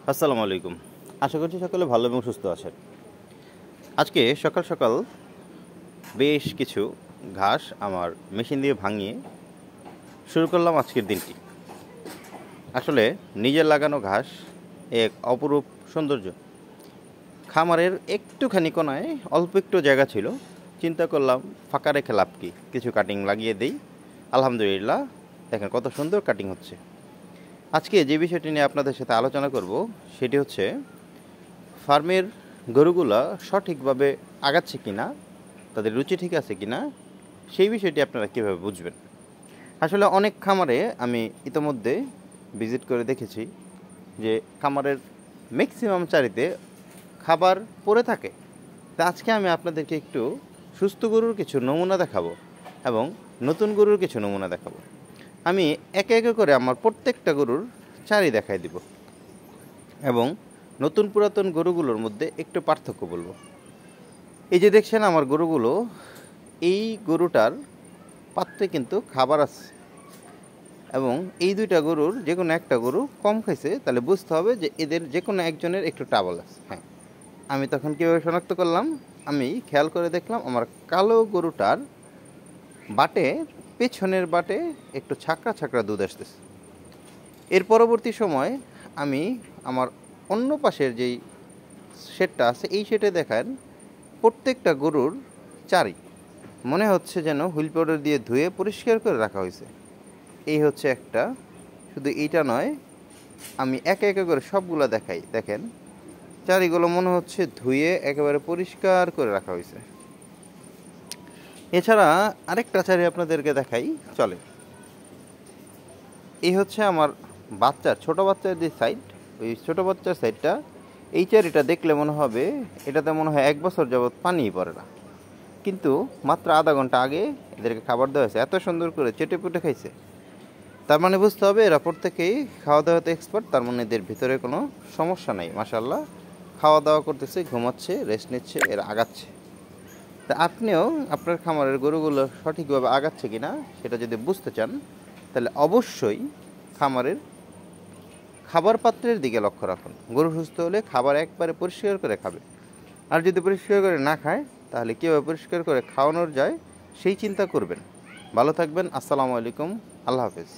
আসসালামু আলাইকুম। আশা করছি সকলে ভালো এবং সুস্থ আছেন। আজকে সকাল সকাল বেশ কিছু ঘাস আমার মেশিন দিয়ে ভাঙিয়ে শুরু করলাম আজকের দিনটি। আসলে নিজের লাগানো ঘাস এক অপরূপ সৌন্দর্য। খামারের একটুখানি কোনায় অল্প একটু জায়গা ছিল, চিন্তা করলাম ফাঁকা রেখে লাভ কি, কিছু কাটিং লাগিয়ে দেই। আলহামদুলিল্লাহ, দেখেন কত সুন্দর কাটিং হচ্ছে। আজকে যে বিষয়টি নিয়ে আপনাদের সাথে আলোচনা করব সেটি হচ্ছে ফার্মের গরুগুলা সঠিকভাবে আগাচ্ছে কিনা, তাদের রুচি ঠিক আছে কিনা, সেই বিষয়টি আপনারা কীভাবে বুঝবেন। আসলে অনেক খামারে আমি ইতোমধ্যে ভিজিট করে দেখেছি যে খামারের ম্যাক্সিমাম চারিতে খাবার পড়ে থাকে। তা আজকে আমি আপনাদেরকে একটু সুস্থ গরুর কিছু নমুনা দেখাবো এবং নতুন গরুর কিছু নমুনা দেখাবো। আমি একে একে করে আমার প্রত্যেকটা গরুর চারি দেখাই দিব এবং নতুন পুরাতন গরুগুলোর মধ্যে একটু পার্থক্য বলবো। এই যে দেখছেন আমার গরুগুলো, এই গরুটার পাত্রে কিন্তু খাবার আছে এবং এই দুইটা গরুর যে কোনো একটা গরু কম খাইছে, তাহলে বুঝতে হবে যে এদের যে কোনো একজনের একটু টাবল আছে। হ্যাঁ, আমি তখন কীভাবে শনাক্ত করলাম, আমি খেয়াল করে দেখলাম আমার কালো গরুটার বাটে, পেছনের বাটে একটু ছাকড়া ছাকড়া দুধ আসতেছে। এর পরবর্তী সময় আমি আমার অন্য পাশের যেই শেডটা আছে এই শেডে দেখেন প্রত্যেকটা গরুর চারি মনে হচ্ছে যেন হুইল পাউডার দিয়ে ধুয়ে পরিষ্কার করে রাখা হয়েছে। এই হচ্ছে একটা, শুধু এইটা নয়, আমি একে একে করে সবগুলো দেখাই। দেখেন চারিগুলো মনে হচ্ছে ধুয়ে একেবারে পরিষ্কার করে রাখা হয়েছে। এছাড়া আরেকটা চারি আপনাদেরকে দেখাই, চলে। এই হচ্ছে আমার বাচ্চার, ছোট বাচ্চার যে সাইড, ওই ছোট বাচ্চার সাইডটা, এই চারিটা দেখলে মনে হবে এটাতে মনে হয় 1 বছর যাবৎ পানিই পড়ে না, কিন্তু মাত্র আধা ঘন্টা আগে এদেরকে খাবার দেওয়া হয়েছে, এত সুন্দর করে চেটে পুটে খাইছে। তার মানে বুঝতে হবে এরা প্রত্যেকেই খাওয়া দাওয়াতে এক্সপার্ট, তার মানে এদের ভিতরে কোনো সমস্যা নেই। মাশাআল্লাহ, খাওয়া দাওয়া করতেছে, ঘুমাচ্ছে, রেস্ট নিচ্ছে, এরা আগাচ্ছে। তা আপনিও আপনার খামারের গরুগুলো সঠিকভাবে আগাচ্ছে কিনা সেটা যদি বুঝতে চান, তাহলে অবশ্যই খামারের খাবার পাত্রের দিকে লক্ষ্য রাখুন। গরু সুস্থ হলে খাবার একবারে পরিষ্কার করে খাবে, আর যদি পরিষ্কার করে না খায় তাহলে কীভাবে পরিষ্কার করে খাওয়ানোর যায় সেই চিন্তা করবেন। ভালো থাকবেন। আসসালামু আলাইকুম। আল্লাহ হাফেজ।